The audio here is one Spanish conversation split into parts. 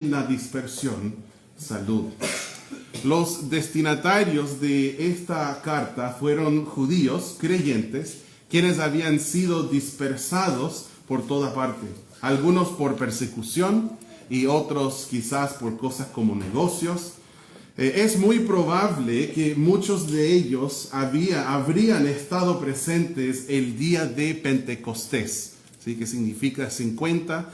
la dispersión, salud. Los destinatarios de esta carta fueron judíos creyentes, quienes habían sido dispersados por toda parte, algunos por persecución y otros quizás por cosas como negocios. Es muy probable que muchos de ellos habrían estado presentes el día de Pentecostés, ¿sí? Que significa 50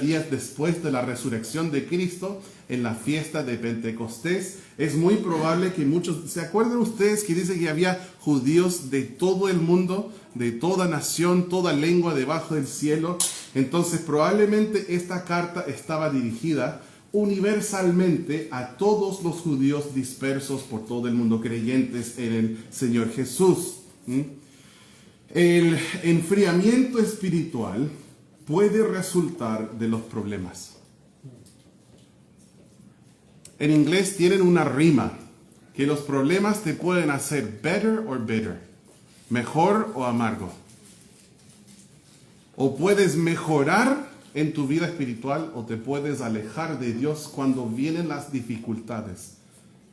días después de la resurrección de Cristo, en la fiesta de Pentecostés. Es muy probable que muchos, ¿se acuerdan ustedes que dice que había judíos de todo el mundo, de toda nación, toda lengua debajo del cielo? Entonces probablemente esta carta estaba dirigida universalmente a todos los judíos dispersos por todo el mundo, creyentes en el Señor Jesús. El enfriamiento espiritual puede resultar de los problemas. En inglés tienen una rima, que los problemas te pueden hacer better or bitter, mejor o amargo. O puedes mejorar en tu vida espiritual o te puedes alejar de Dios cuando vienen las dificultades.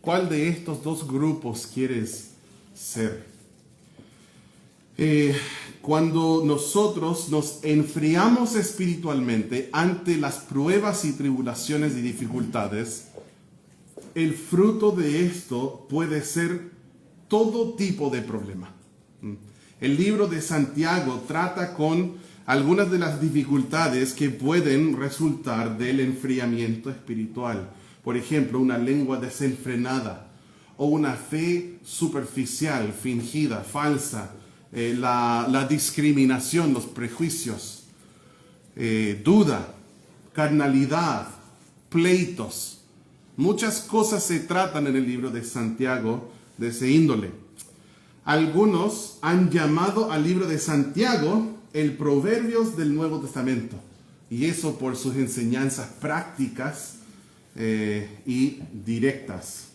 ¿Cuál de estos dos grupos quieres ser? Cuando nosotros nos enfriamos espiritualmente ante las pruebas y tribulaciones y dificultades, el fruto de esto puede ser todo tipo de problema. El libro de Santiago trata con algunas de las dificultades que pueden resultar del enfriamiento espiritual. Por ejemplo, una lengua desenfrenada o una fe superficial, fingida, falsa, la discriminación, los prejuicios, duda, carnalidad, pleitos. Muchas cosas se tratan en el libro de Santiago de ese índole. Algunos han llamado al libro de Santiago el Proverbios del Nuevo Testamento, y eso por sus enseñanzas prácticas y directas.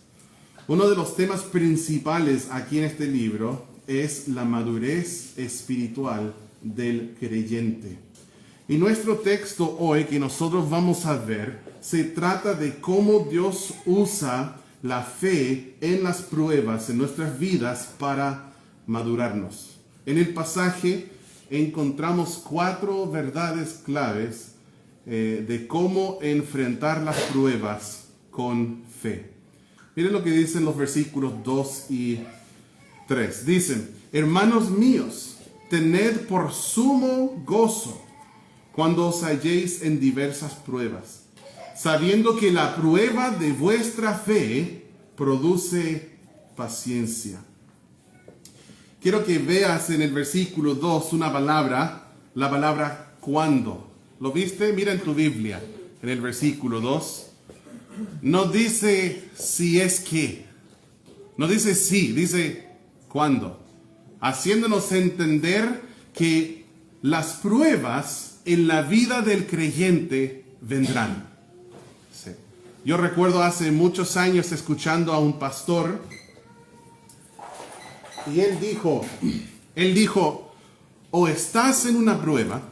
Uno de los temas principales aquí en este libro es la madurez espiritual del creyente. Y nuestro texto hoy que nosotros vamos a ver se trata de cómo Dios usa la fe en las pruebas en nuestras vidas para madurarnos. En el pasaje encontramos 4 verdades claves de cómo enfrentar las pruebas con fe. Miren lo que dicen los versículos 2 y 3. Dicen: hermanos míos, tened por sumo gozo cuando os halléis en diversas pruebas, sabiendo que la prueba de vuestra fe produce paciencia. Quiero que veas en el versículo 2 una palabra, la palabra cuando. ¿Lo viste? Mira en tu Biblia, en el versículo 2. No dice si es que. No dice sí, dice cuándo. Haciéndonos entender que las pruebas en la vida del creyente vendrán. Sí. Yo recuerdo hace muchos años escuchando a un pastor, y él dijo, o estás en una prueba,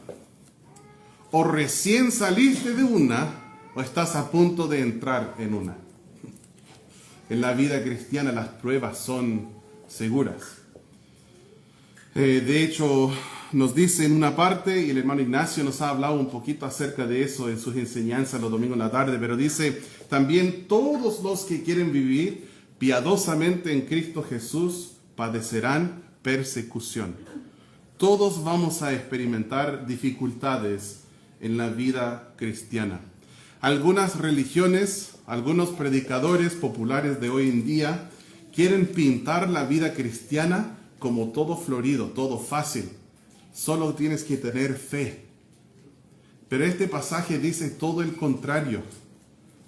o recién saliste de una, o estás a punto de entrar en una. En la vida cristiana las pruebas son seguras. De hecho, nos dice en una parte, y el hermano Ignacio nos ha hablado un poquito acerca de eso en sus enseñanzas los domingos en la tarde, pero dice también: todos los que quieren vivir piadosamente en Cristo Jesús padecerán persecución. Todos vamos a experimentar dificultades en la vida cristiana. Algunas religiones, algunos predicadores populares de hoy en día quieren pintar la vida cristiana como todo florido, todo fácil. Solo tienes que tener fe. Pero este pasaje dice todo el contrario.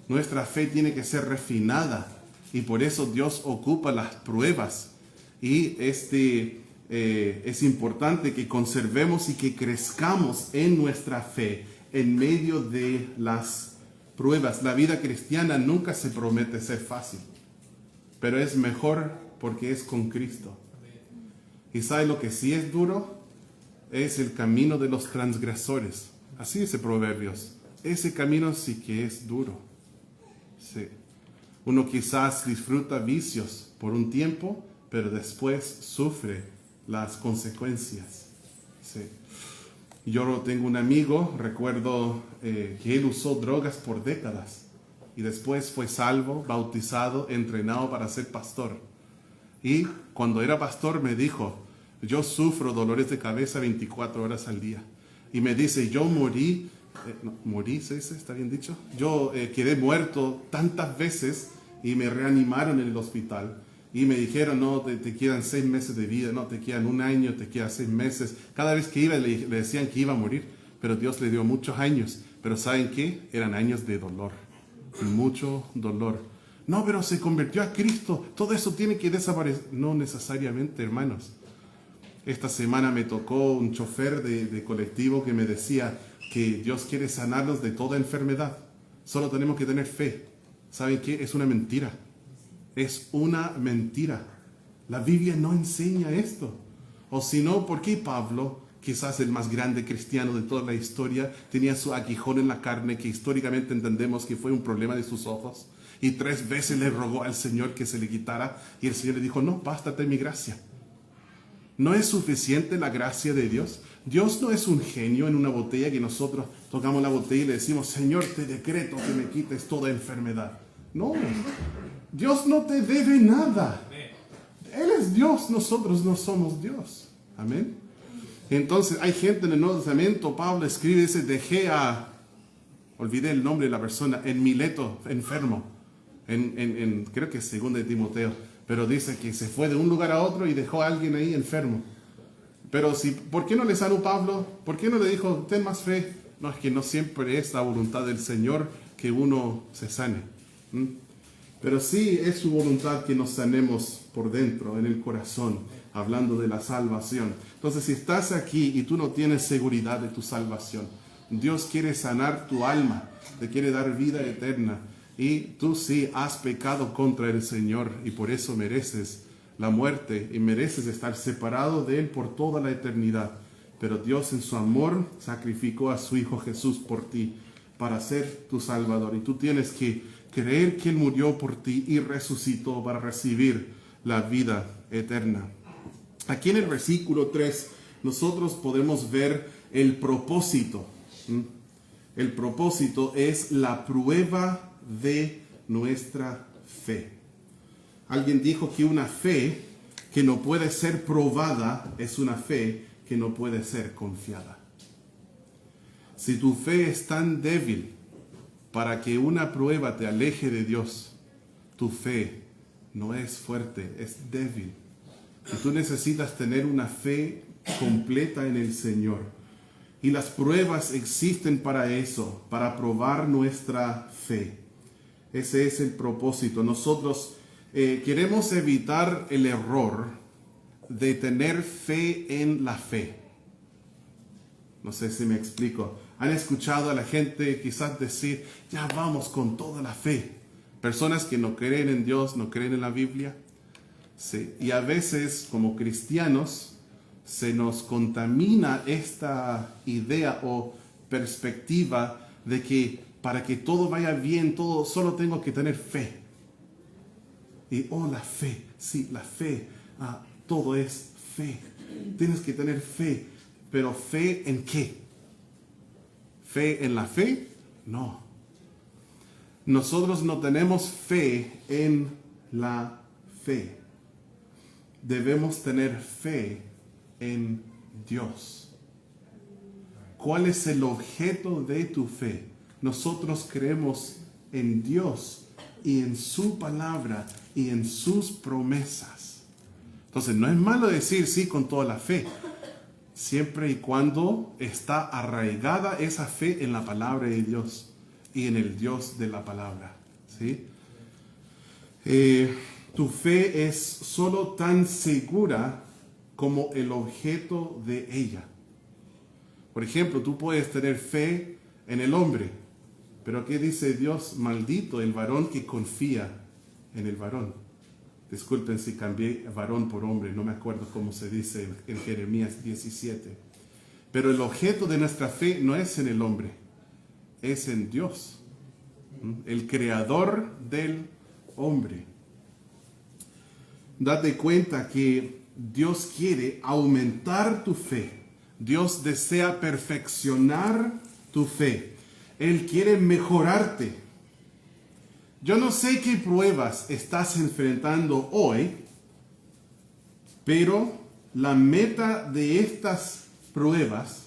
Nuestra fe tiene que ser refinada, y por eso Dios ocupa las pruebas. Y es importante que conservemos y que crezcamos en nuestra fe en medio de las pruebas. La vida cristiana nunca se promete ser fácil, pero es mejor porque es con Cristo. ¿Y sabe lo que sí es duro? Es el camino de los transgresores. Así dice Proverbios. ese camino sí que es duro. Sí. Uno quizás disfruta vicios por un tiempo, pero después sufre las consecuencias. Sí. Yo tengo un amigo, recuerdo que él usó drogas por décadas y después fue salvo, bautizado, entrenado para ser pastor. Y cuando era pastor me dijo, yo sufro dolores de cabeza 24 horas al día. Y me dice, yo morí, morí, ¿se dice? ¿Está bien dicho? Yo quedé muerto tantas veces y me reanimaron en el hospital. Y me dijeron, no, te quedan 6 meses de vida, no, te quedan 1 año, te quedan 6 meses. Cada vez que iba le decían que iba a morir, pero Dios le dio muchos años. Pero ¿saben qué? Eran años de dolor, mucho dolor. No, pero se convirtió a Cristo, todo eso tiene que desaparecer. No necesariamente, hermanos. Esta semana me tocó un chofer de colectivo que me decía que Dios quiere sanarnos de toda enfermedad. Solo tenemos que tener fe. ¿Saben qué? Es una mentira. Es una mentira. La Biblia no enseña esto. O si no, ¿por qué Pablo, quizás el más grande cristiano de toda la historia, tenía su aguijón en la carne, que históricamente entendemos que fue un problema de sus ojos, y 3 veces le rogó al Señor que se le quitara, y el Señor le dijo, no, bástate mi gracia? ¿No es suficiente la gracia de Dios? Dios no es un genio en una botella que nosotros tocamos la botella y le decimos, Señor, te decreto que me quites toda enfermedad. No, Dios no te debe nada. Él es Dios, nosotros no somos Dios. Amén. Entonces hay gente en el Nuevo Testamento, Pablo escribe, dice, olvidé el nombre de la persona, en Mileto, enfermo. Creo que es 2 de Timoteo. Pero dice que se fue de un lugar a otro y dejó a alguien ahí enfermo. Pero ¿por qué no le sanó Pablo? ¿Por qué no le dijo, ten más fe? No, es que no siempre es la voluntad del Señor que uno se sane. Pero sí es su voluntad que nos sanemos por dentro, en el corazón, hablando de la salvación. Entonces, si estás aquí y tú no tienes seguridad de tu salvación, Dios quiere sanar tu alma, te quiere dar vida eterna. Y tú sí has pecado contra el Señor y por eso mereces la muerte y mereces estar separado de Él por toda la eternidad. Pero Dios en su amor sacrificó a su Hijo Jesús por ti para ser tu Salvador. Y tú tienes que creer que Él murió por ti y resucitó para recibir la vida eterna. Aquí en el versículo 3 nosotros podemos ver el propósito. El propósito es la prueba de nuestra fe. Alguien dijo que una fe que no puede ser probada es una fe que no puede ser confiada. Si tu fe es tan débil para que una prueba te aleje de Dios, tu fe no es fuerte, es débil. Y tú necesitas tener una fe completa en el Señor. Y las pruebas existen para eso, para probar nuestra fe. Ese es el propósito. Nosotros queremos evitar el error de tener fe en la fe. No sé si me explico. Han escuchado a la gente quizás decir, ya vamos con toda la fe. Personas que no creen en Dios, no creen en la Biblia. Sí. Y a veces, como cristianos, se nos contamina esta idea o perspectiva de que para que todo vaya bien, solo tengo que tener fe. Y la fe, sí, la fe, todo es fe. Tienes que tener fe, pero ¿fe en qué? ¿Fe en la fe? No. Nosotros no tenemos fe en la fe. Debemos tener fe en Dios. ¿Cuál es el objeto de tu fe? Nosotros creemos en Dios y en su palabra y en sus promesas. Entonces, no es malo decir sí con toda la fe, siempre y cuando está arraigada esa fe en la palabra de Dios y en el Dios de la palabra. ¿Sí? Tu fe es solo tan segura como el objeto de ella. Por ejemplo, tú puedes tener fe en el hombre, pero ¿qué dice Dios? Maldito el varón que confía en el varón. Disculpen si cambié varón por hombre, no me acuerdo cómo se dice en Jeremías 17. Pero el objeto de nuestra fe no es en el hombre, es en Dios, el creador del hombre. Date cuenta que Dios quiere aumentar tu fe. Dios desea perfeccionar tu fe. Él quiere mejorarte. Yo no sé qué pruebas estás enfrentando hoy, pero la meta de estas pruebas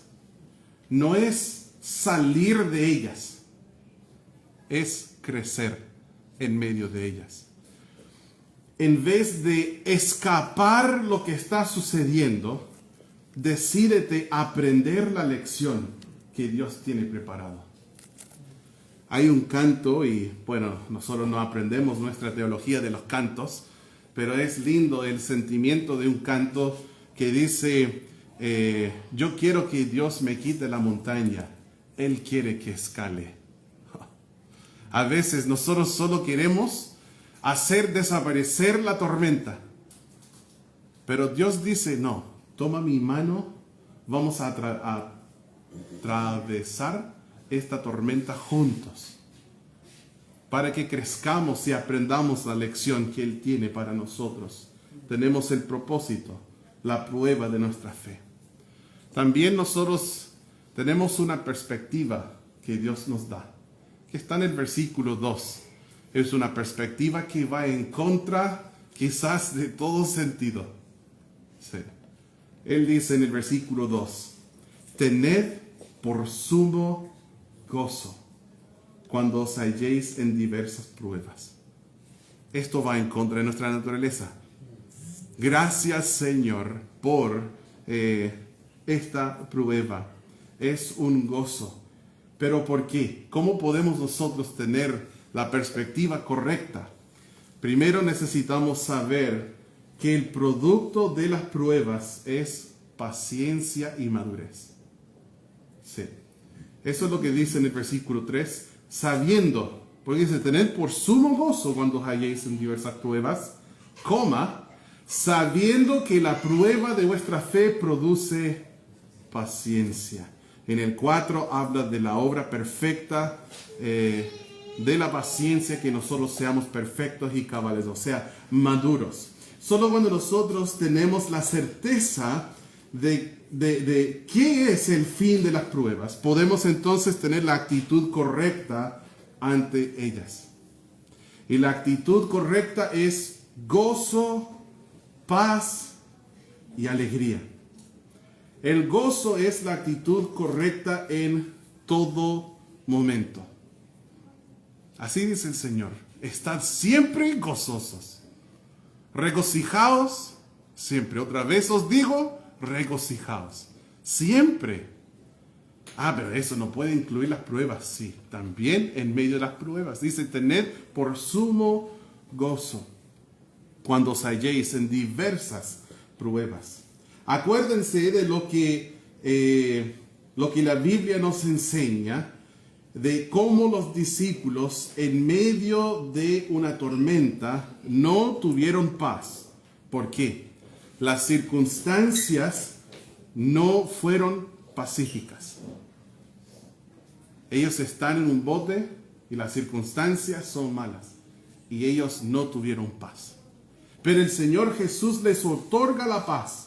no es salir de ellas, es crecer en medio de ellas. En vez de escapar lo que está sucediendo, decídete aprender la lección que Dios tiene preparado. Hay un canto, y bueno, nosotros no aprendemos nuestra teología de los cantos, pero es lindo el sentimiento de un canto que dice, yo quiero que Dios me quite la montaña, Él quiere que escale. A veces nosotros solo queremos hacer desaparecer la tormenta, pero Dios dice, no, toma mi mano, vamos a atravesar esta tormenta juntos, para que crezcamos y aprendamos la lección que Él tiene para nosotros. Tenemos el propósito, la prueba de nuestra fe. También nosotros tenemos una perspectiva que Dios nos da, que está en el versículo 2. Es una perspectiva que va en contra quizás de todo sentido. Sí. Él dice en el versículo 2, tened por sumo gozo cuando os halléis en diversas pruebas. Esto va en contra de nuestra naturaleza. Gracias, Señor, por esta prueba. Es un gozo. ¿Pero por qué? ¿Cómo podemos nosotros tener la perspectiva correcta? Primero necesitamos saber que el producto de las pruebas es paciencia y madurez. Sí. Eso es lo que dice en el versículo 3, sabiendo, porque dice, tened por sumo gozo cuando os halléis en diversas pruebas, sabiendo que la prueba de vuestra fe produce paciencia. En el 4 habla de la obra perfecta, de la paciencia, que nosotros seamos perfectos y cabales, o sea, maduros. Solo cuando nosotros tenemos la certeza de qué es el fin de las pruebas, podemos entonces tener la actitud correcta ante ellas. Y la actitud correcta es gozo, paz y alegría. El gozo es la actitud correcta en todo momento. Así dice el Señor, estad siempre gozosos, regocijaos siempre. Otra vez os digo, regocijaos siempre. Pero eso no puede incluir las pruebas. Sí, también en medio de las pruebas. Dice, tened por sumo gozo cuando os halléis en diversas pruebas. Acuérdense de lo que la Biblia nos enseña, de cómo los discípulos en medio de una tormenta no tuvieron paz. ¿Por qué? Las circunstancias no fueron pacíficas. Ellos están en un bote y las circunstancias son malas y ellos no tuvieron paz. Pero el Señor Jesús les otorga la paz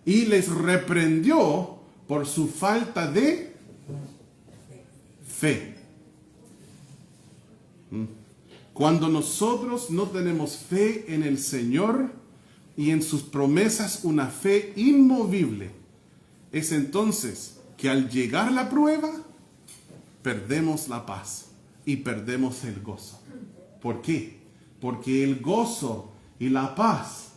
y les reprendió por su falta de fe. Cuando nosotros no tenemos fe en el Señor y en sus promesas, una fe inmovible, es entonces que al llegar la prueba, perdemos la paz y perdemos el gozo. ¿Por qué? Porque el gozo y la paz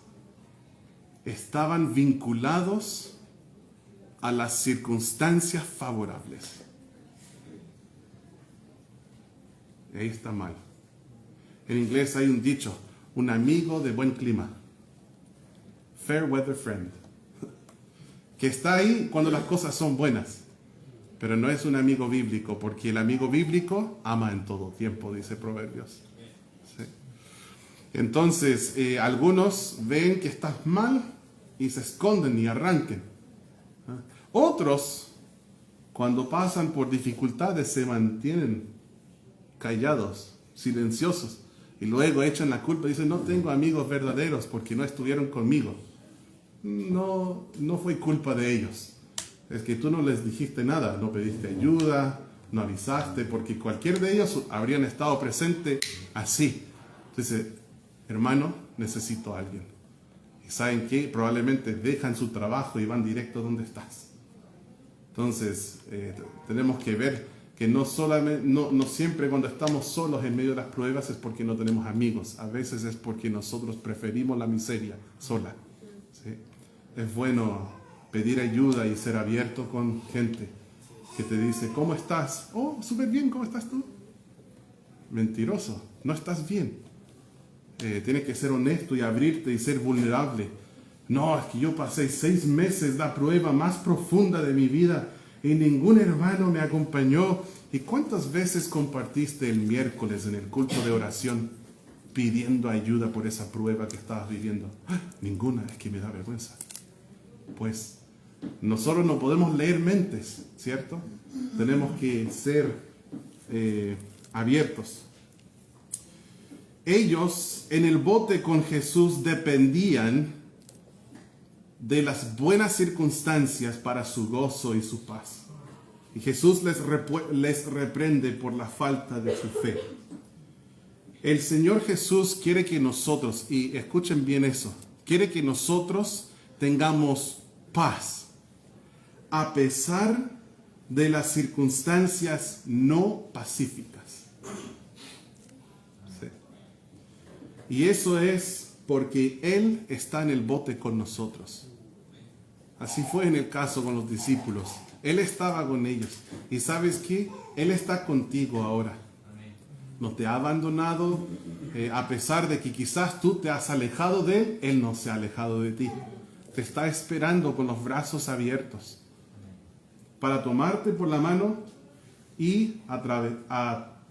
estaban vinculados a las circunstancias favorables. Ahí está mal. En inglés hay un dicho, un amigo de buen clima. Fair weather friend. Que está ahí cuando las cosas son buenas. Pero no es un amigo bíblico, porque el amigo bíblico ama en todo tiempo, dice Proverbios. ¿Sí? Entonces, algunos ven que estás mal y se esconden y arranquen. Otros cuando pasan por dificultades se mantienen callados, silenciosos, y luego echan la culpa y dicen, no tengo amigos verdaderos porque no estuvieron conmigo. No fue culpa de ellos. Es que tú no les dijiste nada, no pediste ayuda, no avisaste, porque cualquier de ellos habrían estado presente así. Entonces, hermano, necesito a alguien. ¿Y saben qué? Probablemente dejan su trabajo y van directo a donde estás. Entonces, tenemos que ver que no siempre cuando estamos solos en medio de las pruebas es porque no tenemos amigos. A veces es porque nosotros preferimos la miseria sola. ¿Sí? Es bueno pedir ayuda y ser abierto con gente que te dice, ¿cómo estás? Oh, súper bien, ¿cómo estás tú? Mentiroso, no estás bien. Tienes que ser honesto y abrirte y ser vulnerable. No, es que yo pasé 6 meses la prueba más profunda de mi vida y ningún hermano me acompañó. ¿Y cuántas veces compartiste el miércoles en el culto de oración pidiendo ayuda por esa prueba que estabas viviendo? Ninguna, es que me da vergüenza. Pues nosotros no podemos leer mentes, ¿cierto? Tenemos que ser abiertos. Ellos en el bote con Jesús dependían de las buenas circunstancias para su gozo y su paz. Y Jesús les reprende por la falta de su fe. El Señor Jesús quiere que nosotros, y escuchen bien eso, quiere que nosotros tengamos paz, a pesar de las circunstancias no pacíficas. Sí. Y eso es porque Él está en el bote con nosotros. Así fue en el caso con los discípulos. Él estaba con ellos. Y ¿sabes qué? Él está contigo ahora. No te ha abandonado, a pesar de que quizás tú te has alejado de Él, Él no se ha alejado de ti. Te está esperando con los brazos abiertos para tomarte por la mano y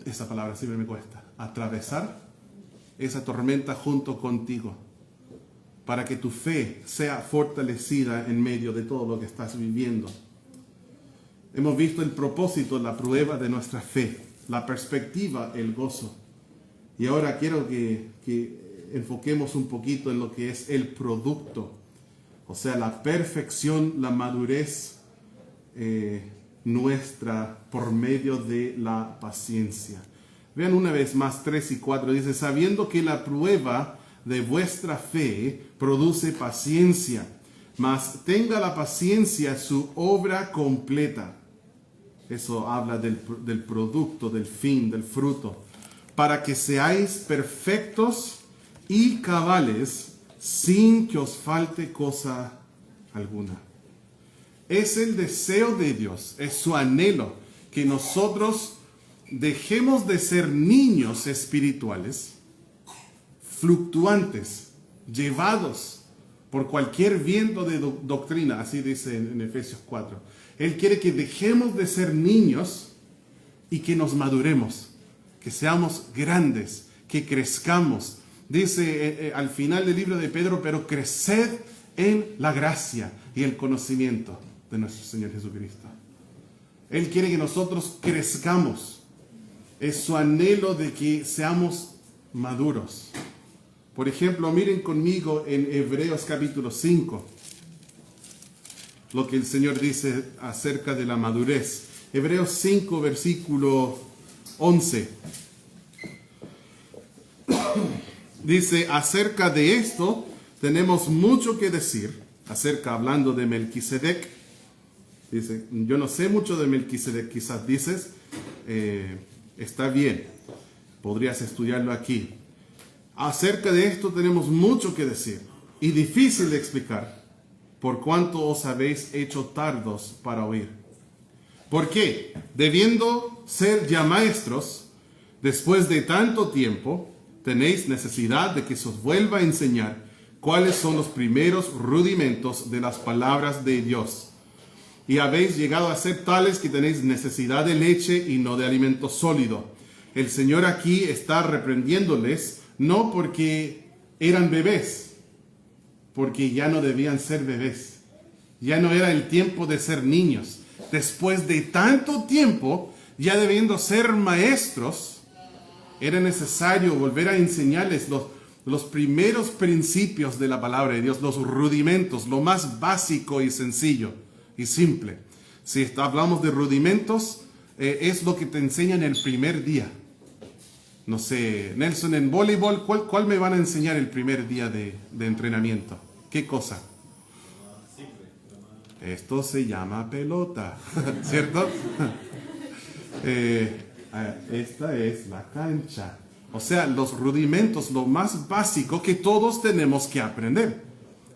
esa palabra siempre me cuesta, atravesar esa tormenta junto contigo, para que tu fe sea fortalecida en medio de todo lo que estás viviendo. Hemos visto el propósito, la prueba de nuestra fe, la perspectiva, el gozo. Y ahora quiero que enfoquemos un poquito en lo que es el producto, o sea, la perfección, la madurez nuestra por medio de la paciencia. Vean una vez más 3 y 4, dice, sabiendo que la prueba de vuestra fe produce paciencia, mas tenga la paciencia su obra completa. Eso habla del producto, del fin, del fruto, para que seáis perfectos y cabales, sin que os falte cosa alguna. Es el deseo de Dios, es su anhelo, que nosotros dejemos de ser niños espirituales, fluctuantes, llevados por cualquier viento de doctrina, así dice en Efesios 4. Él quiere que dejemos de ser niños y que nos maduremos, que seamos grandes, que crezcamos. Dice al final del libro de Pedro, pero creced en la gracia y el conocimiento de nuestro Señor Jesucristo. Él quiere que nosotros crezcamos. Es su anhelo de que seamos maduros. Por ejemplo, miren conmigo en Hebreos capítulo 5, lo que el Señor dice acerca de la madurez. Hebreos 5, versículo 11. Dice, acerca de esto tenemos mucho que decir, hablando de Melquisedec. Dice, yo no sé mucho de Melquisedec, quizás dices, está bien, podrías estudiarlo aquí. Acerca de esto tenemos mucho que decir y difícil de explicar, por cuanto os habéis hecho tardos para oír. ¿Por qué? Debiendo ser ya maestros, después de tanto tiempo, tenéis necesidad de que se os vuelva a enseñar cuáles son los primeros rudimentos de las palabras de Dios. Y habéis llegado a ser tales que tenéis necesidad de leche y no de alimento sólido. El Señor aquí está reprendiéndoles, no porque eran bebés, porque ya no debían ser bebés. Ya no era el tiempo de ser niños. Después de tanto tiempo, ya debiendo ser maestros, era necesario volver a enseñarles los primeros principios de la palabra de Dios, los rudimentos, lo más básico y sencillo y simple. Si hablamos de rudimentos, es lo que te enseñan el primer día. No sé, Nelson, en voleibol, ¿cuál me van a enseñar el primer día de entrenamiento? ¿Qué cosa? Esto se llama pelota, ¿cierto? Esta es la cancha. O sea, los rudimentos, lo más básico que todos tenemos que aprender.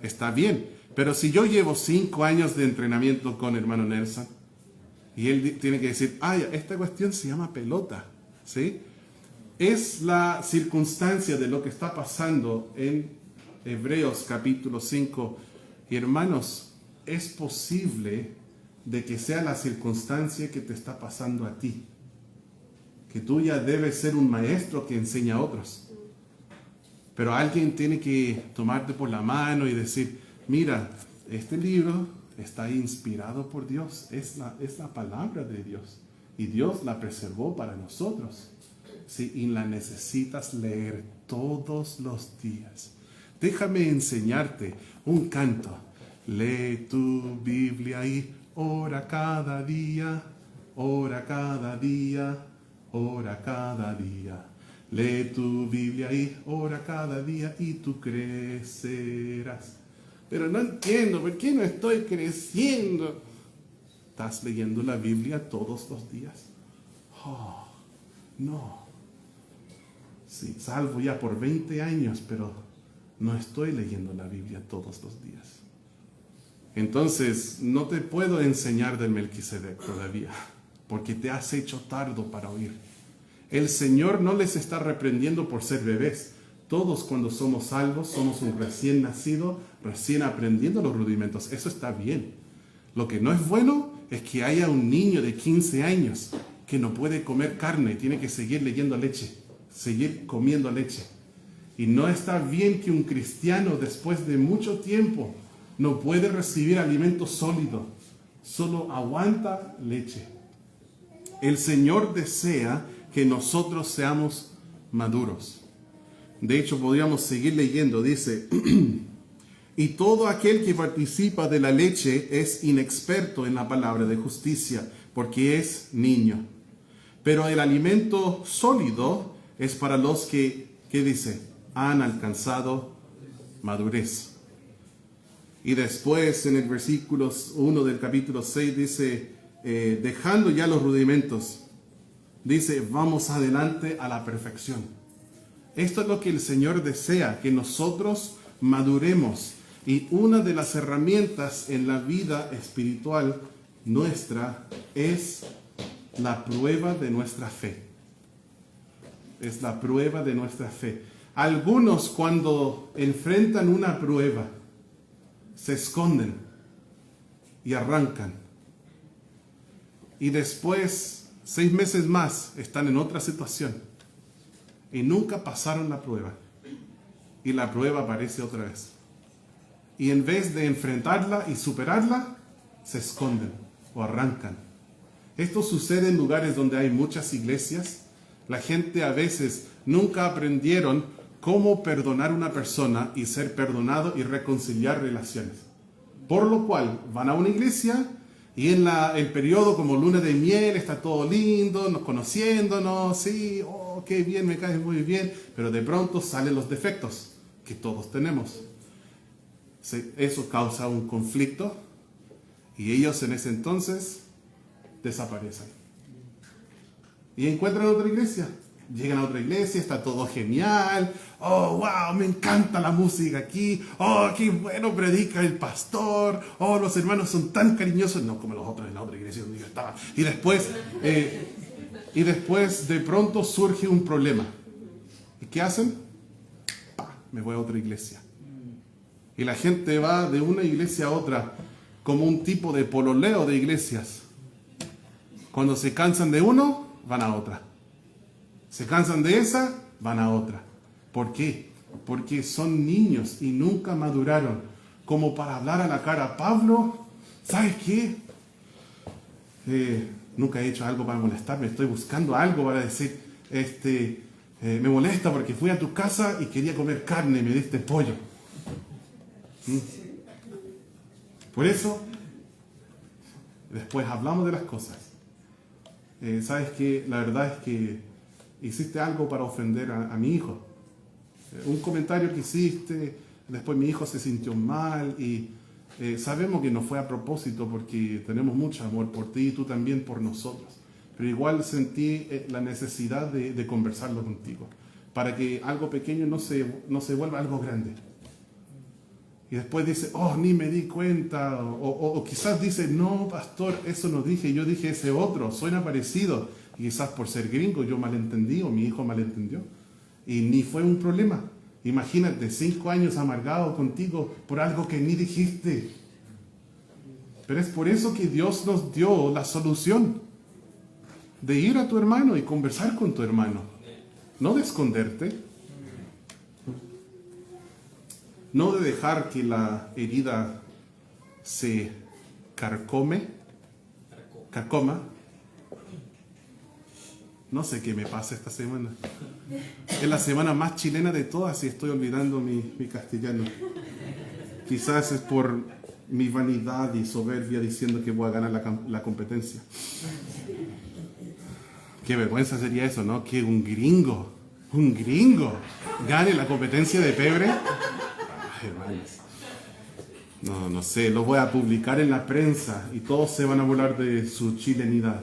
Está bien, pero si yo llevo 5 años de entrenamiento con hermano Nelson, y él tiene que decir, esta cuestión se llama pelota, ¿sí? Es la circunstancia de lo que está pasando en Hebreos capítulo 5. Y hermanos, es posible de que sea la circunstancia que te está pasando a ti. Que tú ya debes ser un maestro que enseña a otros. Pero alguien tiene que tomarte por la mano y decir, mira, este libro está inspirado por Dios. Es la palabra de Dios. Y Dios la preservó para nosotros. Sí, y la necesitas leer todos los días. Déjame enseñarte un canto. Lee tu Biblia y ora cada día, ora cada día, ora cada día. Lee tu Biblia y ora cada día y tú crecerás. Pero no entiendo, ¿por qué no estoy creciendo? ¿Estás leyendo la Biblia todos los días? Oh, no. Sí, salvo ya por 20 años, pero no estoy leyendo la Biblia todos los días. Entonces, no te puedo enseñar del Melquisedec todavía, porque te has hecho tardo para oír. El Señor no les está reprendiendo por ser bebés. Todos cuando somos salvos, somos un recién nacido, recién aprendiendo los rudimentos. Eso está bien. Lo que no es bueno es que haya un niño de 15 años que no puede comer carne y tiene que seguir leyendo leche, seguir comiendo leche. Y no está bien que un cristiano después de mucho tiempo no puede recibir alimento sólido, solo aguanta leche. El Señor desea que nosotros seamos maduros. De hecho, podríamos seguir leyendo, dice, y todo aquel que participa de la leche es inexperto en la palabra de justicia, porque es niño. Pero el alimento sólido es para los que, ¿qué dice? Han alcanzado madurez. Y después en el versículo 1 del capítulo 6 dice, dejando ya los rudimentos, dice, vamos adelante a la perfección. Esto es lo que el Señor desea, que nosotros maduremos. Y una de las herramientas en la vida espiritual nuestra es la prueba de nuestra fe. Es la prueba de nuestra fe. Algunos cuando enfrentan una prueba, se esconden y arrancan. Y después, 6 meses más, están en otra situación. Y nunca pasaron la prueba. Y la prueba aparece otra vez. Y en vez de enfrentarla y superarla, se esconden o arrancan. Esto sucede en lugares donde hay muchas iglesias. La gente a veces nunca aprendieron cómo perdonar a una persona y ser perdonado y reconciliar relaciones. Por lo cual van a una iglesia y en el periodo como luna de miel está todo lindo, nos conociéndonos, sí, oh, qué bien, me caes muy bien, pero de pronto salen los defectos que todos tenemos. Eso causa un conflicto y ellos en ese entonces desaparecen. Y encuentran otra iglesia. Llegan a otra iglesia, está todo genial. Oh, wow, me encanta la música aquí. Oh, qué bueno predica el pastor. Oh, los hermanos son tan cariñosos. No como los otros en la otra iglesia donde yo estaba. Y después de pronto surge un problema. ¿Y qué hacen? Me voy a otra iglesia. Y la gente va de una iglesia a otra como un tipo de pololeo de iglesias. Cuando se cansan de uno, van a otra. Se cansan de esa, van a otra. ¿Por qué? Porque son niños y nunca maduraron. Como para hablar a la cara, Pablo, ¿sabes qué? Nunca he hecho algo para molestarme, estoy buscando algo para decir, me molesta porque fui a tu casa y quería comer carne y me diste pollo. Por eso, después hablamos de las cosas. Sabes que la verdad es que hiciste algo para ofender a mi hijo. Un comentario que hiciste, después mi hijo se sintió mal y sabemos que no fue a propósito porque tenemos mucho amor por ti y tú también por nosotros. Pero igual sentí la necesidad de conversarlo contigo para que algo pequeño no se vuelva algo grande. Y después dice, ni me di cuenta. O quizás dice, no, pastor, eso no dije, yo dije ese otro, suena parecido. Y quizás por ser gringo yo malentendí o mi hijo malentendió. Y ni fue un problema. Imagínate, 5 años amargado contigo por algo que ni dijiste. Pero es por eso que Dios nos dio la solución de ir a tu hermano y conversar con tu hermano. No de esconderte. No de dejar que la herida se carcoma. No sé qué me pasa esta semana. Es la semana más chilena de todas y estoy olvidando mi castellano. Quizás es por mi vanidad y soberbia diciendo que voy a ganar la competencia. Qué vergüenza sería eso, ¿no? Que un gringo gane la competencia de pebre. Ay, hermanos. No sé, lo voy a publicar en la prensa y todos se van a burlar de su chilenidad.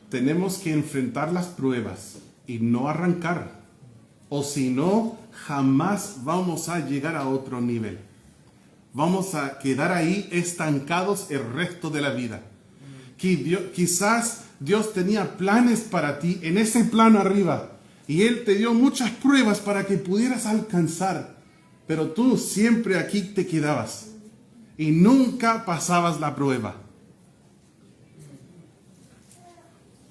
Tenemos que enfrentar las pruebas y no arrancar, o si no, jamás vamos a llegar a otro nivel. Vamos a quedar ahí estancados el resto de la vida. Quizás Dios tenía planes para ti en ese plano arriba y Él te dio muchas pruebas para que pudieras alcanzar, pero tú siempre aquí te quedabas y nunca pasabas la prueba.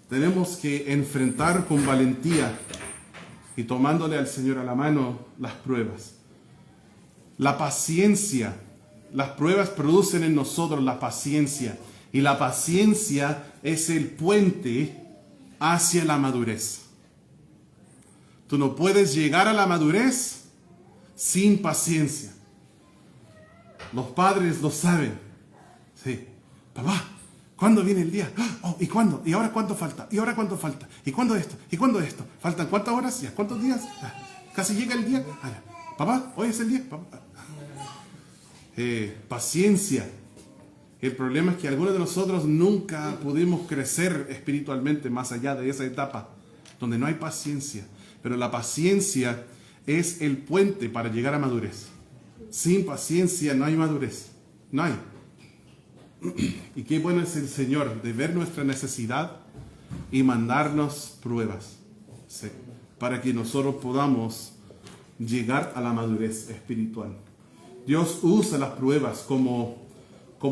Tenemos que enfrentar con valentía y tomándole al Señor a la mano las pruebas. La paciencia. Las pruebas producen en nosotros la paciencia. Y la paciencia es el puente hacia la madurez. Tú no puedes llegar a la madurez sin paciencia. Los padres lo saben. Sí. Papá, ¿cuándo viene el día? ¿Y cuándo? ¿Y ahora cuánto falta? ¿Y ahora cuánto falta? ¿Y cuándo esto? ¿Y cuándo esto? ¿Faltan cuántas horas? ¿Ya cuántos días? ¿Casi llega el día? Papá, hoy es el día. Paciencia. El problema es que algunos de nosotros nunca pudimos crecer espiritualmente más allá de esa etapa donde no hay paciencia. Pero la paciencia es el puente para llegar a madurez. Sin paciencia no hay madurez. No hay. Y qué bueno es el Señor de ver nuestra necesidad y mandarnos pruebas, ¿sí?, para que nosotros podamos llegar a la madurez espiritual. Dios usa las pruebas como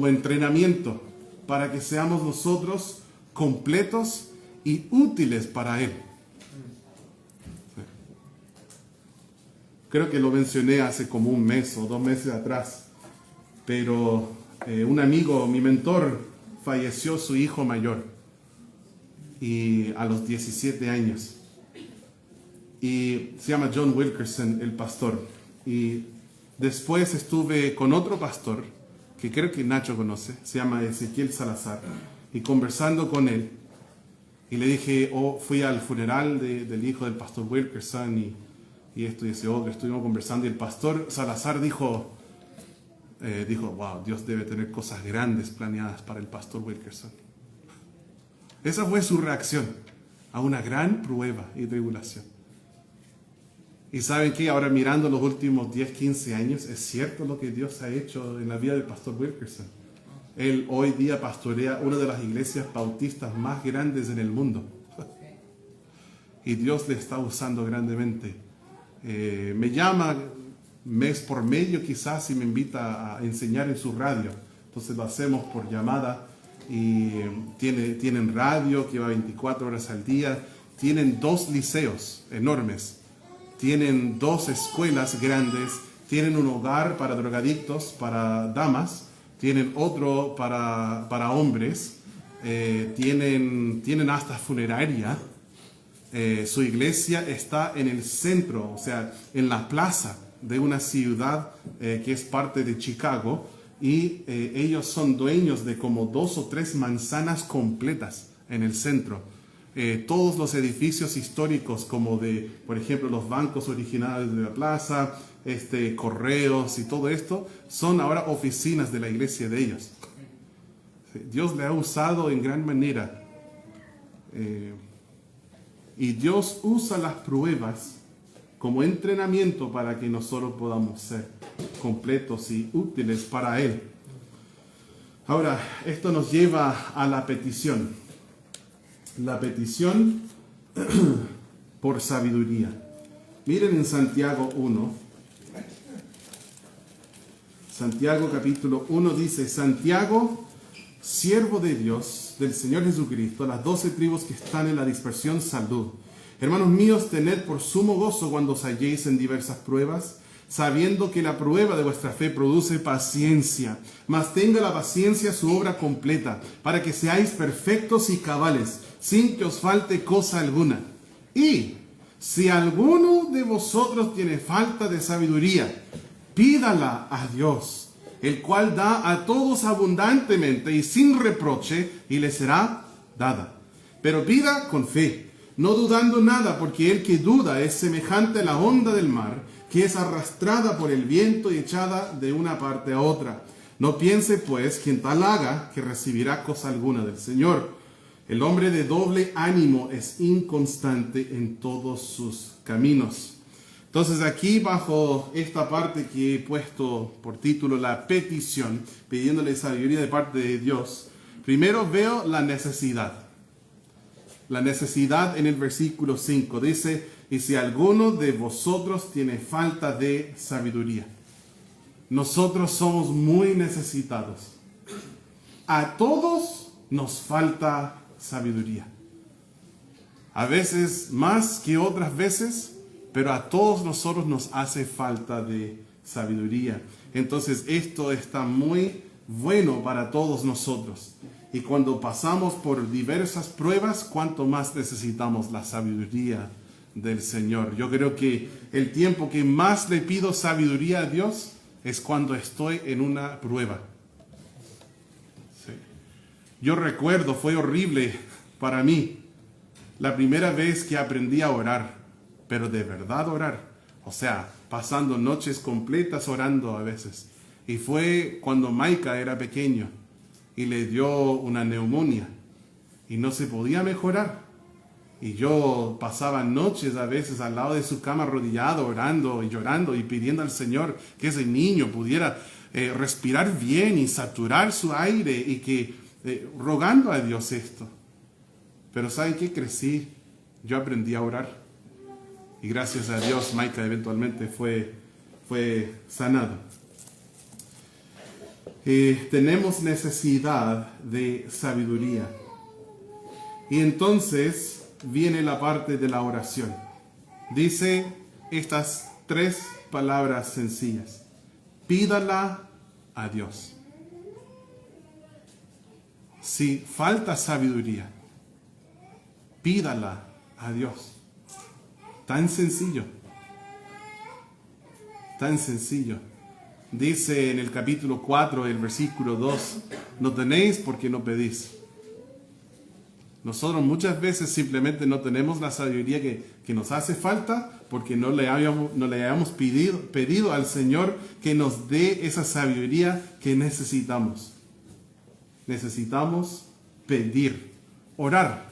entrenamiento para que seamos nosotros completos y útiles para Él. ¿Sí? Creo que lo mencioné hace como 1 mes o 2 meses atrás, pero un amigo, mi mentor, falleció su hijo mayor y a los 17 años. Y se llama John Wilkerson, el pastor. Y después estuve con otro pastor, que creo que Nacho conoce, se llama Ezequiel Salazar, y conversando con él, y le dije, fui al funeral del hijo del pastor Wilkerson, y esto y ese otro, estuvimos conversando, y el pastor Salazar dijo, wow, Dios debe tener cosas grandes planeadas para el pastor Wilkerson. Esa fue su reacción a una gran prueba y tribulación. Y ¿saben qué? Ahora mirando los últimos 10, 15 años, es cierto lo que Dios ha hecho en la vida del pastor Wilkerson. Él hoy día pastorea una de las iglesias bautistas más grandes en el mundo. Y Dios le está usando grandemente. Me llama mes por medio quizás y me invita a enseñar en su radio. Entonces lo hacemos por llamada y tienen radio que va 24 horas al día. Tienen 2 liceos enormes. Tienen 2 escuelas grandes, tienen un hogar para drogadictos, para damas, tienen otro para hombres, tienen hasta funeraria. Su iglesia está en el centro, o sea, en la plaza de una ciudad que es parte de Chicago, y ellos son dueños de como 2 o 3 manzanas completas en el centro. Todos los edificios históricos, como de, por ejemplo, los bancos originales de la plaza, correos y todo esto, son ahora oficinas de la iglesia de ellos. Dios le ha usado en gran manera. Y Dios usa las pruebas como entrenamiento para que nosotros podamos ser completos y útiles para Él. Ahora, esto nos lleva a la petición. La petición por sabiduría. Miren en Santiago 1. Santiago capítulo 1 dice: Santiago, siervo de Dios, del Señor Jesucristo, a las 12 tribus que están en la dispersión, salud. Hermanos míos, tened por sumo gozo cuando os halléis en diversas pruebas, sabiendo que la prueba de vuestra fe produce paciencia. Mas tenga la paciencia su obra completa, para que seáis perfectos y cabales, sin que os falte cosa alguna. Y si alguno de vosotros tiene falta de sabiduría, pídala a Dios, el cual da a todos abundantemente y sin reproche, y le será dada. Pero pida con fe, no dudando nada, porque el que duda es semejante a la onda del mar, que es arrastrada por el viento y echada de una parte a otra. No piense, pues, quien tal haga, que recibirá cosa alguna del Señor. El hombre de doble ánimo es inconstante en todos sus caminos. Entonces aquí, bajo esta parte que he puesto por título la petición, pidiéndole sabiduría de parte de Dios, primero veo la necesidad. La necesidad en el versículo 5 dice: y si alguno de vosotros tiene falta de sabiduría. Nosotros somos muy necesitados. A todos nos falta sabiduría. A veces más que otras veces, pero a todos nosotros nos hace falta de sabiduría. Entonces esto está muy bueno para todos nosotros. Y cuando pasamos por diversas pruebas, cuánto más necesitamos la sabiduría del Señor. Yo creo que el tiempo que más le pido sabiduría a Dios es cuando estoy en una prueba. Sí. Yo recuerdo, fue horrible para mí la primera vez que aprendí a orar, pero de verdad orar. O sea, pasando noches completas orando a veces. Y fue cuando Maika era pequeño y le dio una neumonía y no se podía mejorar. Y yo pasaba noches a veces al lado de su cama arrodillado, orando y llorando y pidiendo al Señor que ese niño pudiera respirar bien y saturar su aire, y que rogando a Dios esto. Pero ¿saben qué? Crecí, yo aprendí a orar. Y gracias a Dios, Maika eventualmente fue sanado. Tenemos necesidad de sabiduría. Y entonces viene la parte de la oración. Dice estas 3 palabras sencillas: pídala a Dios. Si falta sabiduría, pídala a Dios. Tan sencillo. Tan sencillo. Dice en el capítulo 4, el versículo 2, no tenéis porque no pedís. Nosotros muchas veces simplemente no tenemos la sabiduría que nos hace falta porque no le hayamos pedido al Señor que nos dé esa sabiduría que necesitamos. Necesitamos pedir, orar,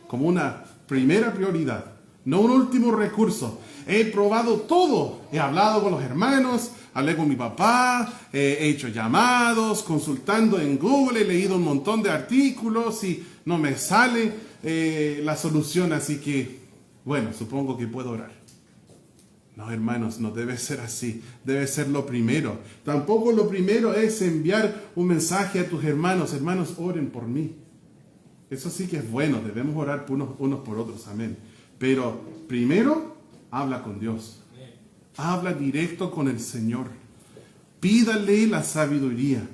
como una primera prioridad, no un último recurso. He probado todo, he hablado con los hermanos, hablé con mi papá, he hecho llamados, consultando en Google, he leído un montón de artículos y no me sale la solución, así que, bueno, supongo que puedo orar. No, hermanos, no debe ser así, debe ser lo primero. Tampoco lo primero es enviar un mensaje a tus hermanos: hermanos, oren por mí. Eso sí que es bueno, debemos orar unos por otros, amén. Pero primero, habla con Dios. Habla directo con el Señor. Pídale la sabiduría.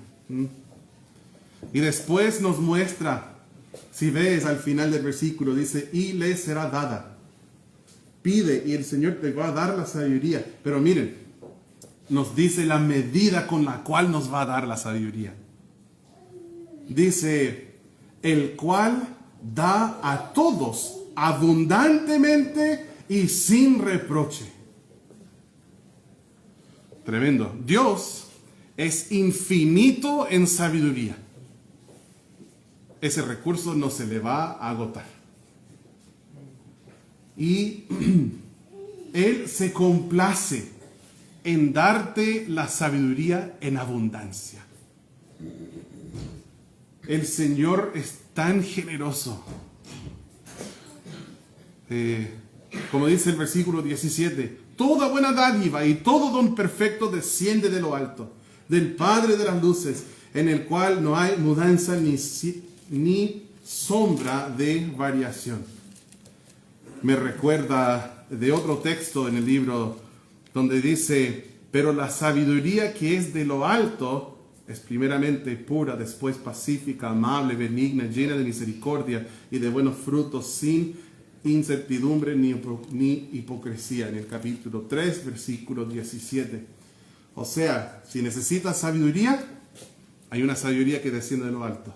Y después nos muestra, si ves al final del versículo, dice, y le será dada. Pide y el Señor te va a dar la sabiduría. Pero miren, nos dice la medida con la cual nos va a dar la sabiduría. Dice, el cual da a todos abundantemente y sin reproche. Tremendo. Dios es infinito en sabiduría. Ese recurso no se le va a agotar. Y Él se complace en darte la sabiduría en abundancia. El Señor es tan generoso. Como dice el versículo 17, toda buena dádiva y todo don perfecto desciende de lo alto, del Padre de las luces, en el cual no hay mudanza ni sombra de variación. Me recuerda de otro texto en el libro donde dice, pero la sabiduría que es de lo alto es primeramente pura, después pacífica, amable, benigna, llena de misericordia y de buenos frutos, sin incertidumbre ni hipocresía. En el capítulo 3, versículo 17. O sea, si necesitas sabiduría, hay una sabiduría que desciende de lo alto.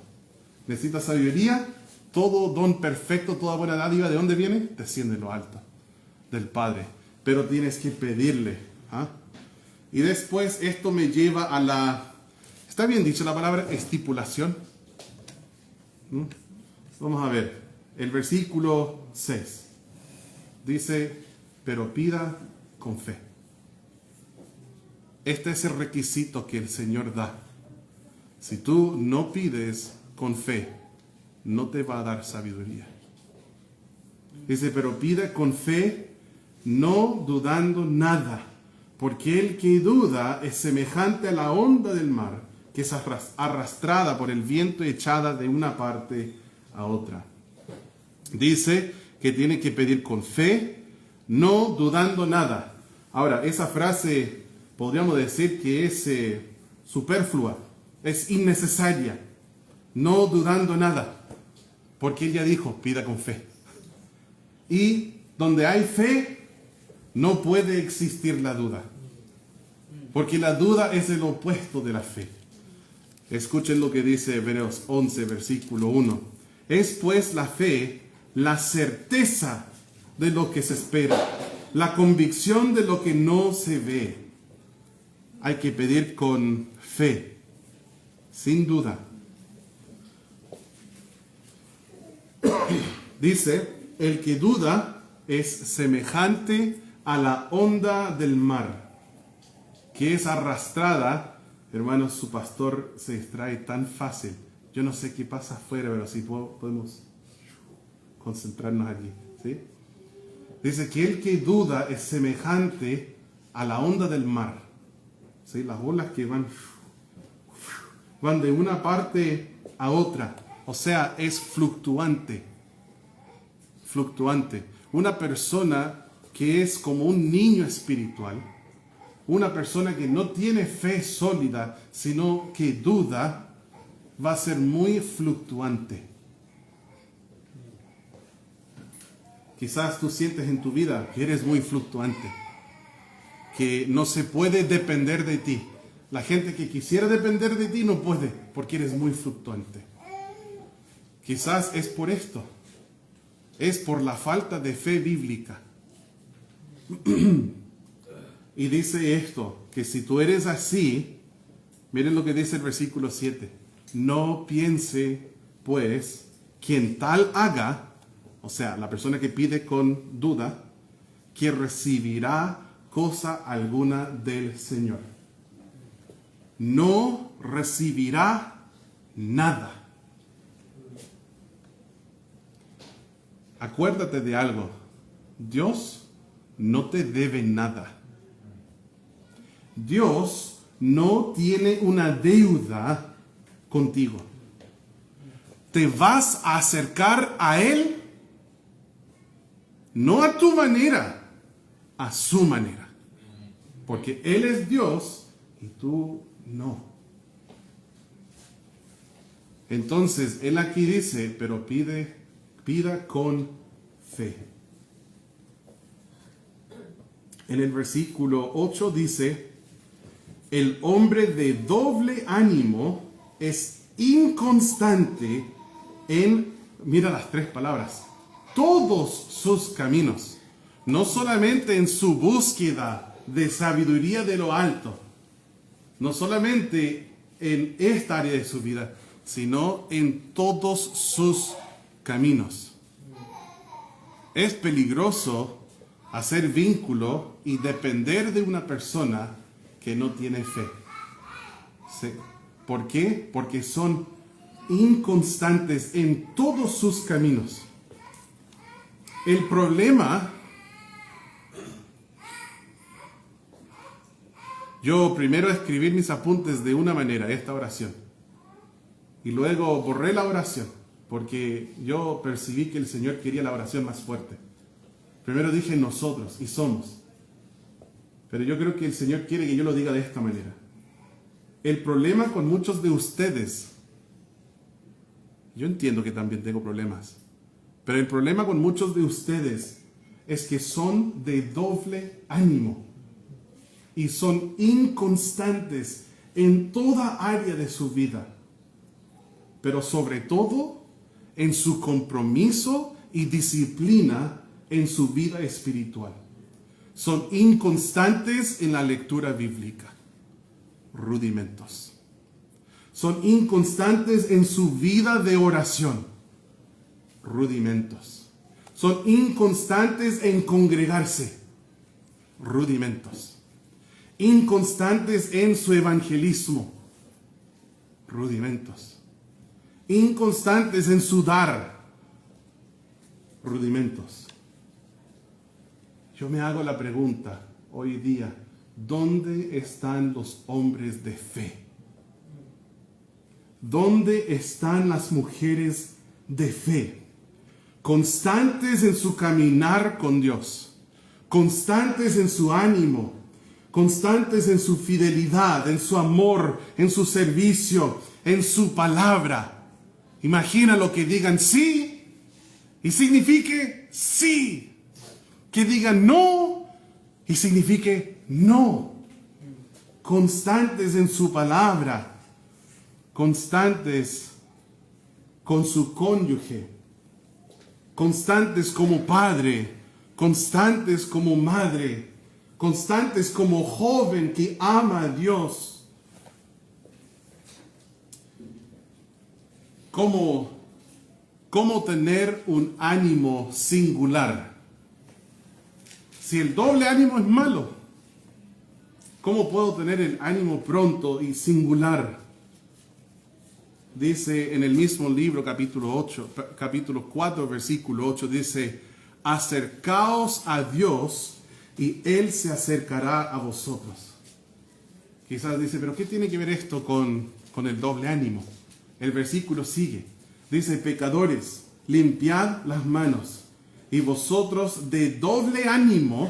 Necesitas sabiduría, todo don perfecto, toda buena dádiva, ¿de dónde viene? Desciende de lo alto, del Padre. Pero tienes que pedirle. Y después esto me lleva a la... ¿Está bien dicho la palabra estipulación? Vamos a ver. El versículo 6. Dice, pero pida con fe. Este es el requisito que el Señor da. Si tú no pides con fe, no te va a dar sabiduría. Dice, pero pida con fe, no dudando nada, porque el que duda es semejante a la onda del mar, que es arrastrada por el viento y echada de una parte a otra. Dice que tiene que pedir con fe, no dudando nada. Ahora, esa frase podríamos decir que es superflua, es innecesaria, no dudando nada, porque él ya dijo, pida con fe. Y donde hay fe, no puede existir la duda, porque la duda es el opuesto de la fe. Escuchen lo que dice Hebreos 11, versículo 1. Es pues la fe la certeza de lo que se espera, la convicción de lo que no se ve. Hay que pedir con fe, sin duda. Dice, el que duda es semejante a la onda del mar, que es arrastrada. Hermanos, su pastor se distrae tan fácil. Yo no sé qué pasa afuera, pero si podemos concentrarnos aquí, ¿sí? Dice que el que duda es semejante a la onda del mar, ¿sí? Las olas que van de una parte a otra, o sea, es fluctuante. Una persona que es como un niño espiritual, una persona que no tiene fe sólida, sino que duda, va a ser muy fluctuante. Quizás tú sientes en tu vida que eres muy fluctuante, que no se puede depender de ti. La gente que quisiera depender de ti no puede, porque eres muy fluctuante. Quizás es por esto, es por la falta de fe bíblica. Y dice esto, que si tú eres así, miren lo que dice el versículo 7. No piense, pues, quien tal haga, o sea, la persona que pide con duda, que recibirá cosa alguna del Señor. No recibirá nada. Acuérdate de algo. Dios no te debe nada. Dios no tiene una deuda contigo. Te vas a acercar a Él no a tu manera, a su manera. Porque Él es Dios y tú no. Entonces, Él aquí dice, pero pida con fe. En el versículo 8 dice, el hombre de doble ánimo es inconstante en, mira las tres palabras, todos sus caminos. No solamente en su búsqueda de sabiduría de lo alto, no solamente en esta área de su vida, sino en todos sus caminos. Es peligroso hacer vínculo y depender de una persona que no tiene fe. ¿Sí? ¿Por qué? Porque son inconstantes en todos sus caminos. El problema, yo primero escribí mis apuntes de una manera, esta oración, y luego borré la oración, porque yo percibí que el Señor quería la oración más fuerte. Primero dije nosotros, y somos. Pero yo creo que el Señor quiere que yo lo diga de esta manera. El problema con muchos de ustedes, yo entiendo que también tengo problemas, pero el problema con muchos de ustedes es que son de doble ánimo y son inconstantes en toda área de su vida, pero sobre todo en su compromiso y disciplina en su vida espiritual. Son inconstantes en la lectura bíblica. Rudimentos. Son inconstantes en su vida de oración. Rudimentos. Son inconstantes en congregarse. Rudimentos. Inconstantes en su evangelismo. Rudimentos. Inconstantes en su dar. Rudimentos. Yo me hago la pregunta hoy día, ¿dónde están los hombres de fe? ¿Dónde están las mujeres de fe? Constantes en su caminar con Dios, constantes en su ánimo, constantes en su fidelidad, en su amor, en su servicio, en su palabra. Imagina lo que digan sí y signifique sí. Que digan no y signifique no. Constantes en su palabra, constantes con su cónyuge, constantes como padre, constantes como madre, constantes como joven que ama a Dios. ¿Cómo tener un ánimo singular? Si el doble ánimo es malo, ¿cómo puedo tener el ánimo pronto y singular? Dice en el mismo libro, capítulo 4, versículo 8, dice, acercaos a Dios y Él se acercará a vosotros. Quizás dice, pero ¿qué tiene que ver esto con el doble ánimo? El versículo sigue. Dice, pecadores, limpiad las manos. Y vosotros de doble ánimo,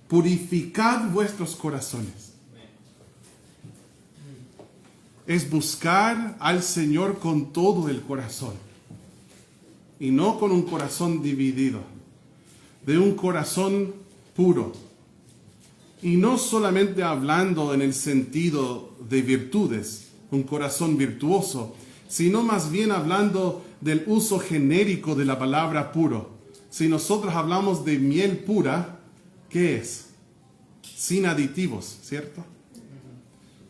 purificad vuestros corazones. Es buscar al Señor con todo el corazón. Y no con un corazón dividido. De un corazón puro. Y no solamente hablando en el sentido de virtudes, un corazón virtuoso, sino más bien hablando del uso genérico de la palabra puro. Si nosotros hablamos de miel pura, ¿qué es? Sin aditivos, ¿cierto?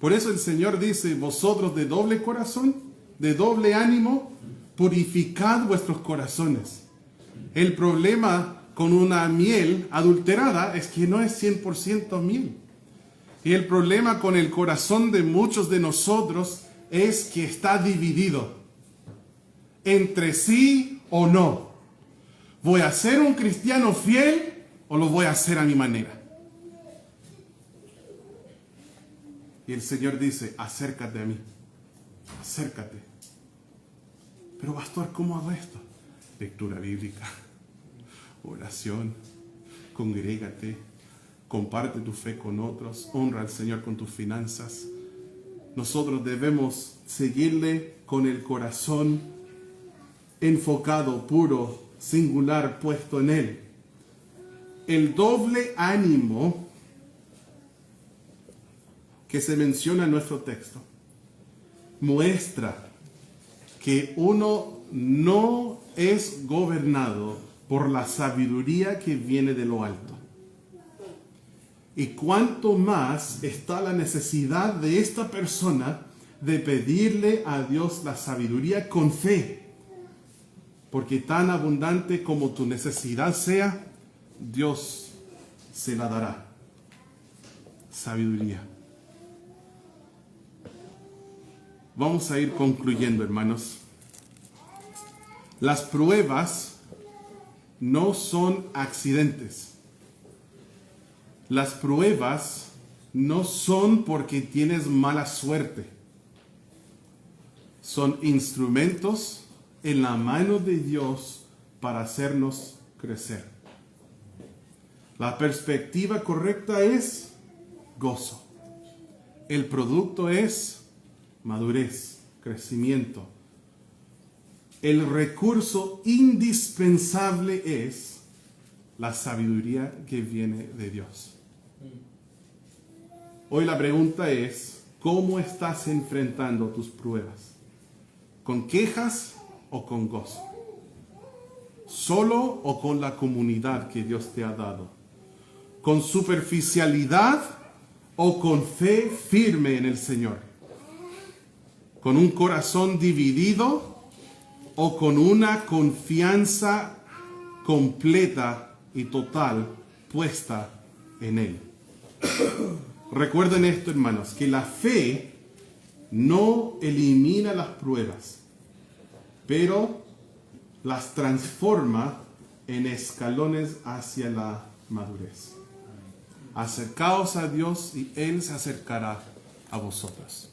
Por eso el Señor dice, vosotros de doble corazón, de doble ánimo, purificad vuestros corazones. El problema con una miel adulterada es que no es 100% miel. Y el problema con el corazón de muchos de nosotros es que está dividido entre sí o no. ¿Voy a ser un cristiano fiel o lo voy a hacer a mi manera? Y el Señor dice, acércate a mí, acércate. Pero pastor, ¿cómo hago esto? Lectura bíblica, oración, congrégate, comparte tu fe con otros, honra al Señor con tus finanzas. Nosotros debemos seguirle con el corazón enfocado, puro, singular, puesto en Él. El doble ánimo que se menciona en nuestro texto muestra que uno no es gobernado por la sabiduría que viene de lo alto. Y cuanto más está la necesidad de esta persona de pedirle a Dios la sabiduría con fe. Porque tan abundante como tu necesidad sea, Dios se la dará. Sabiduría. Vamos a ir concluyendo, hermanos. Las pruebas no son accidentes. Las pruebas no son porque tienes mala suerte. Son instrumentos en la mano de Dios para hacernos crecer. La perspectiva correcta es gozo. El producto es madurez, crecimiento. El recurso indispensable es la sabiduría que viene de Dios. Hoy la pregunta es, ¿cómo estás enfrentando tus pruebas? ¿Con quejas o con gozo? ¿Solo o con la comunidad que Dios te ha dado? ¿Con superficialidad o con fe firme en el Señor? ¿Con un corazón dividido o con una confianza completa y total puesta en Él? Recuerden esto, hermanos, que la fe no elimina las pruebas, pero las transforma en escalones hacia la madurez. Acercaos a Dios y Él se acercará a vosotros.